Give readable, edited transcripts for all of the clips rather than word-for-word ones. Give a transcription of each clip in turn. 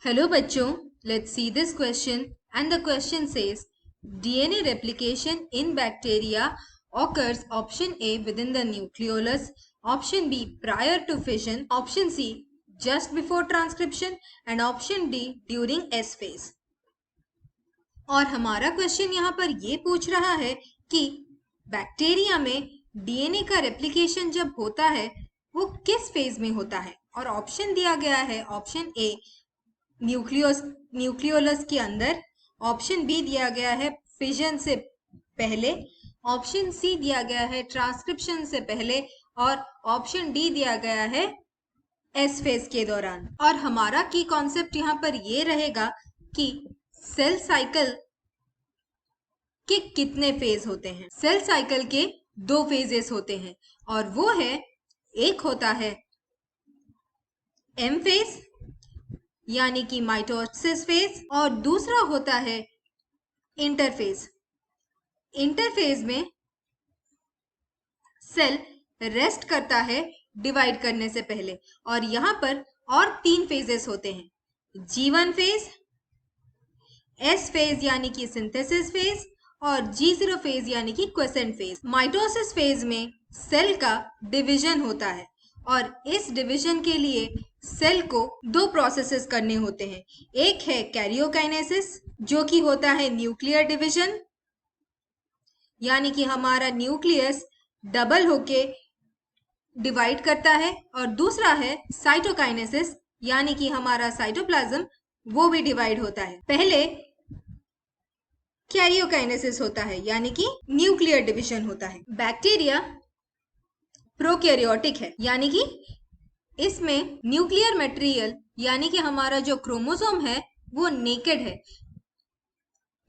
Hello बच्चों, let's see this question and the question says DNA replication in bacteria occurs option A within the nucleolus, option B prior to fission, option C just before transcription and option D during S phase। और हमारा question यहाँ पर ये पूछ रहा है कि bacteria में डीएनए का रेप्लिकेशन जब होता है वो किस फेज में होता है। और ऑप्शन दिया गया है ऑप्शन ए न्यूक्लियोलस के अंदर, ऑप्शन बी दिया गया है फिजन से पहले, ऑप्शन सी दिया गया है ट्रांसक्रिप्शन से पहले और ऑप्शन डी दिया गया है एस फेज के दौरान। और हमारा की कॉन्सेप्ट यहाँ पर ये रहेगा कि सेल साइकिल के कितने फेज होते हैं। सेल साइकिल के 2 फेजेस होते हैं और वो है, एक होता है एम फेज यानी कि माइटोसिस फेज और दूसरा होता है इंटरफेज। इंटरफेज में सेल रेस्ट करता है डिवाइड करने से पहले और यहाँ पर और 3 फेजेस होते हैं, G1 फेज, S फेज यानी कि सिंथेसिस फेज और G0 फेज यानी कि क्वेसेंट फेज। माइटोसिस फेज में सेल का डिवीजन होता है और इस डिवीजन के लिए सेल को 2 प्रोसेसेस करने होते हैं। एक है कैरियोकाइनेसिस जो कि होता है न्यूक्लियर डिवीजन यानी कि हमारा न्यूक्लियस डबल होके डिवाइड करता है, और दूसरा है साइटोकाइनेसिस यानी कि हमारा साइटोप्लाज्म वो भी डिवाइड होता है। पहले कैरियोकाइनेसिस होता है यानी कि न्यूक्लियर डिवीजन होता है। बैक्टीरिया प्रोकैरियोटिक है यानी कि इसमें न्यूक्लियर मटेरियल यानी कि हमारा जो क्रोमोसोम है वो नेकेड है।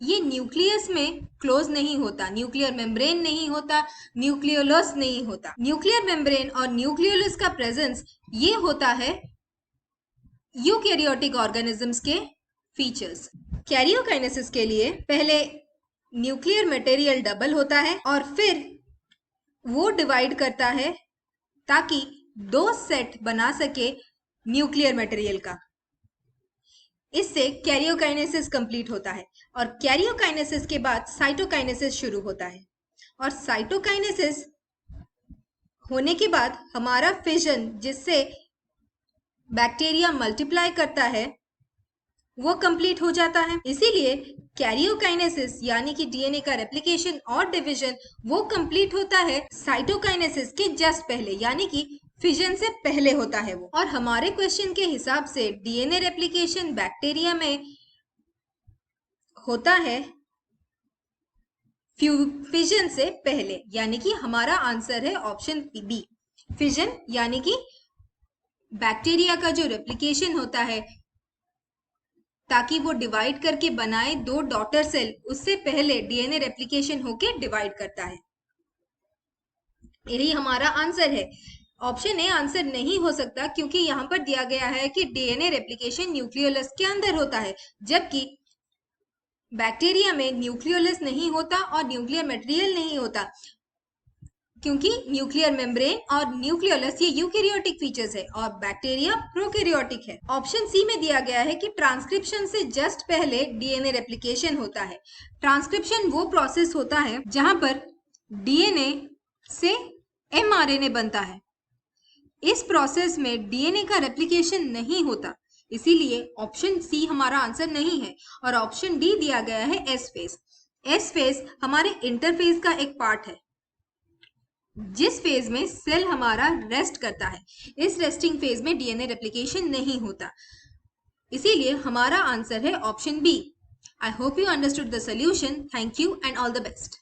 ये न्यूक्लियस में क्लोज नहीं होता, न्यूक्लियर मेम्ब्रेन नहीं होता, न्यूक्लियोलस नहीं होता। न्यूक्लियर मेम्ब्रेन और न्यूक्लियोलस का प्रेजेंस ये होता है यूकैरियोटिक ऑर्गेनिजम्स के फीचर्स। कैरियोकाइनेसिस के लिए पहले न्यूक्लियर मटेरियल डबल होता है और फिर वो डिवाइड करता है ताकि 2 सेट बना सके न्यूक्लियर मटेरियल का। इससे कैरियोकाइनेसिस कंप्लीट होता है और कैरियोकाइनेसिस के बाद साइटोकाइनेसिस शुरू होता है और साइटोकाइनेसिस होने के बाद हमारा फिजन जिससे बैक्टीरिया मल्टीप्लाई करता है वो कंप्लीट हो जाता है। इसीलिए कैरियोकाइनेसिस यानी कि डीएनए का रेप्लिकेशन और डिवीजन वो कंप्लीट होता है साइटोकाइनेसिस के जस्ट पहले यानी कि फिजन से पहले होता है वो। और हमारे क्वेश्चन के हिसाब से डीएनए रेप्लिकेशन बैक्टीरिया में होता है फिजन से पहले यानी कि हमारा आंसर है ऑप्शन बी, फिजन यानी कि बैक्टीरिया का जो रेप्लिकेशन होता है ताकि वो डिवाइड करके बनाए 2 डॉटर सेल, उससे पहले डीएनए रेप्लिकेशन होके डिवाइड करता है। यही हमारा आंसर है। ऑप्शन ए आंसर नहीं हो सकता क्योंकि यहाँ पर दिया गया है कि डीएनए रेप्लिकेशन न्यूक्लियोलस के अंदर होता है, जबकि बैक्टीरिया में न्यूक्लियोलस नहीं होता और न्यूक्लियर मटेरियल नहीं होता क्योंकि न्यूक्लियर मेम्ब्रेन और न्यूक्लियोलस ये यूकैरियोटिक फीचर्स है और बैक्टीरिया प्रोकैरियोटिक है। ऑप्शन सी में दिया गया है कि ट्रांसक्रिप्शन से जस्ट पहले डीएनए रेप्लिकेशन होता है। ट्रांसक्रिप्शन वो प्रोसेस होता है जहां पर डीएनए से एमआरएनए बनता है। इस प्रोसेस में डीएनए का रेप्लिकेशन नहीं होता, इसीलिए ऑप्शन सी हमारा आंसर नहीं है और ऑप्शन डी दिया गया है एस फेज। एस फेज हमारे इंटरफेज का एक पार्ट है जिस फेज में सेल हमारा रेस्ट करता है। इस रेस्टिंग फेज में डीएनए रेप्लिकेशन नहीं होता, इसीलिए हमारा आंसर है option B. I hope you understood the solution. Thank you and all the best.